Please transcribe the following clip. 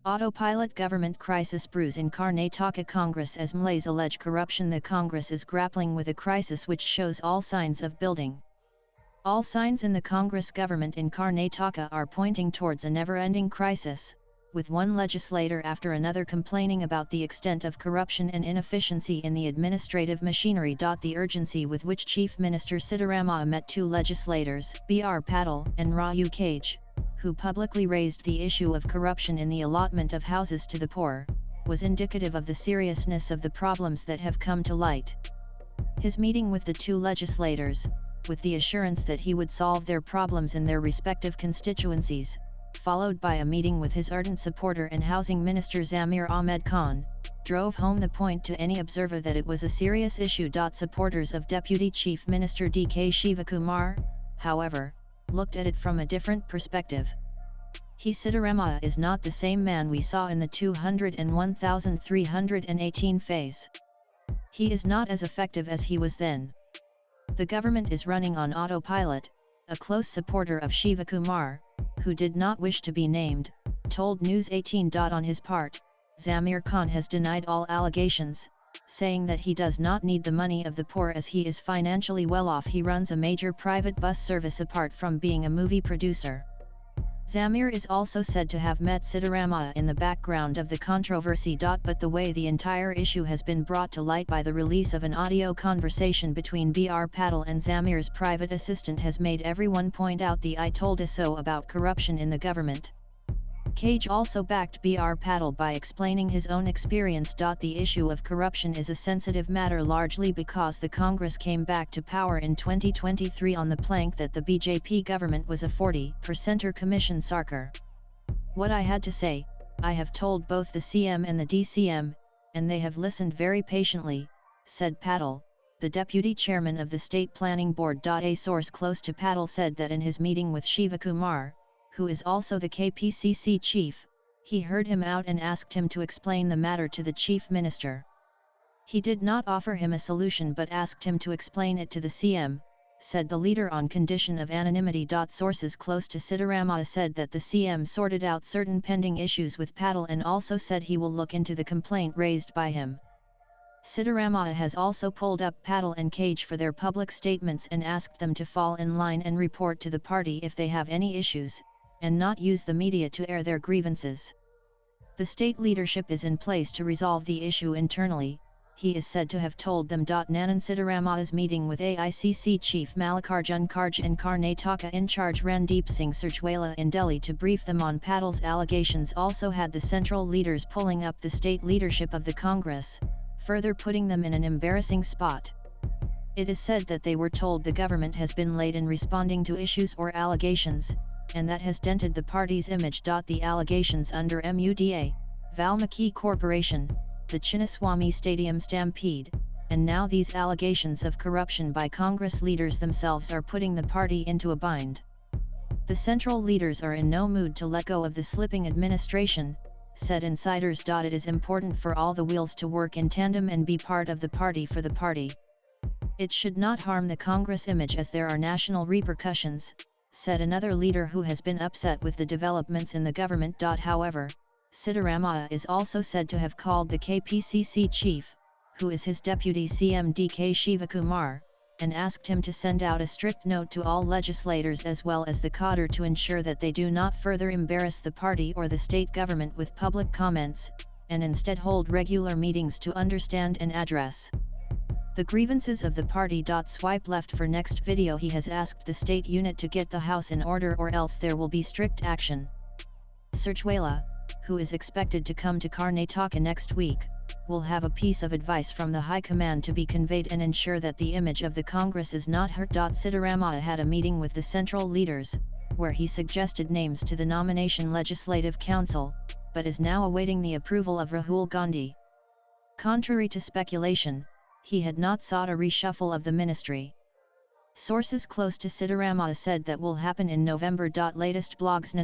AutoPilot government crisis brews in Karnataka Congress as MLAs allege corruption. The Congress is grappling with a crisis which shows all signs of building. All signs in the Congress government in Karnataka are pointing towards a never-ending crisis, with one legislator after another complaining about the extent of corruption and inefficiency in the administrative machinery. The urgency with which Chief Minister Siddaramaiah met two legislators, B.R. Patil and Allege, who publicly raised the issue of corruption in the allotment of houses to the poor, was indicative of the seriousness of the problems that have come to light. His meeting with the two legislators, with the assurance that he would solve their problems in their respective constituencies, followed by a meeting with his ardent supporter and housing minister Zamir Ahmed Khan, drove home the point to any observer that it was a serious issue. Supporters of Deputy Chief Minister D.K. Shivakumar, however, looked at it from a different perspective. Siddaramaiah is not the same man we saw in the 201,318 phase. He is not as effective as he was then. The government is running on autopilot, a close supporter of Shivakumar, who did not wish to be named, told News 18. On his part, Zamir Khan has denied all allegations, saying that he does not need the money of the poor as he is financially well off. He runs a major private bus service apart from being a movie producer. Zamir is also said to have met Siddaramaiah in the background of the controversy. But the way the entire issue has been brought to light by the release of an audio conversation between B.R. Patil and Zamir's private assistant has made everyone point out the "I told us so" about corruption in the government. Cage also backed B.R. Patil by explaining his own experience. The issue of corruption is a sensitive matter largely because the Congress came back to power in 2023 on the plank that the BJP government was a 40%er commission sarkar. What I had to say, I have told both the CM and the DCM, and they have listened very patiently, said Patil, the deputy chairman of the State Planning Board. A source close to Patil said that in his meeting with Shivakumar, who is also the KPCC chief, he heard him out and asked him to explain the matter to the chief minister. He did not offer him a solution but asked him to explain it to the CM, said the leader on condition of anonymity. Sources close to Siddaramaiah said that the CM sorted out certain pending issues with Patil and also said he will look into the complaint raised by him. Siddaramaiah has also pulled up Patil and Cage for their public statements and asked them to fall in line and report to the party if they have any issues, and not use the media to air their grievances. The state leadership is in place to resolve the issue internally, he is said to have told them. Nanan Siddaramaiah's meeting with AICC chief Mallikarjun Kharge and Karnataka in charge Randeep Singh Surjewala in Delhi to brief them on Patil's allegations also had the central leaders pulling up the state leadership of the Congress, further putting them in an embarrassing spot. It is said that they were told the government has been late in responding to issues or allegations, and that has dented the party's image. The allegations under MUDA, Valmiki Corporation, the Chinnaswamy Stadium stampede, and now these allegations of corruption by Congress leaders themselves are putting the party into a bind. The central leaders are in no mood to let go of the slipping administration, said insiders. It is important for all the wheels to work in tandem and be part of the party for the party. It should not harm the Congress image as there are national repercussions, said another leader who has been upset with the developments in the government. However, Siddaramaiah is also said to have called the KPCC chief, who is his deputy CM D.K. Shivakumar, and asked him to send out a strict note to all legislators as well as the cadre to ensure that they do not further embarrass the party or the state government with public comments, and instead hold regular meetings to understand and address the grievances of the party. Swipe left for next video. He has asked the state unit to get the house in order or else there will be strict action. Surjewala, who is expected to come to Karnataka next week, will have a piece of advice from the High Command to be conveyed and ensure that the image of the Congress is not hurt. Siddaramaiah had a meeting with the central leaders, where he suggested names to the Nomination Legislative Council, but is now awaiting the approval of Rahul Gandhi. Contrary to speculation, he had not sought a reshuffle of the ministry. Sources close to Siddaramaiah said that will happen in November. Latest blogs.